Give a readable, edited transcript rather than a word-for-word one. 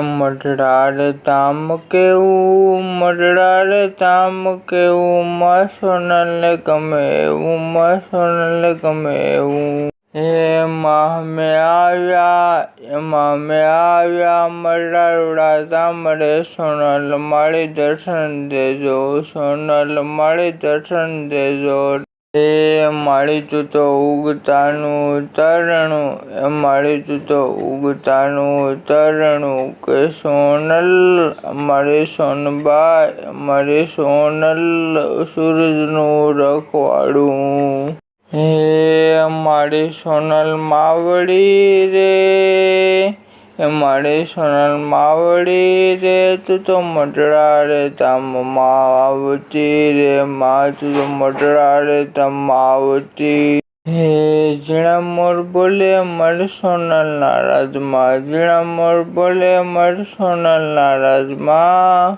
મઢડા રે ધામ કેવું, મઢડા રે ધામ કેવું, માં સોનલને ગમે એવું, માં સોનલને ગમે એવું. એમાં અમે આવ્યા મઢડા ધામ રે, સોનલ માળી દર્શન દેજો, સોનલ માળી દર્શન દેજો. માળી તું તો ઉગતાનું તરણું, માળી તું તો ઉગતાનું તરણું, કે સોનલ અમારી સોનબાઈ, અમારી સોનલ સૂરજનું રખવાડું. મારી સોનલ માવડી રે, મારી સોનલ માવડી રે, તું તો મઢડા રે ધામમાં આવતી રે, માં તું તો મઢડા રે ધામમાં આવતી. ઝીણા મોર બોલે મારી સોનલના રાજમાં, ઝીણા મોર બોલે મારી સોનલના રાજમાં.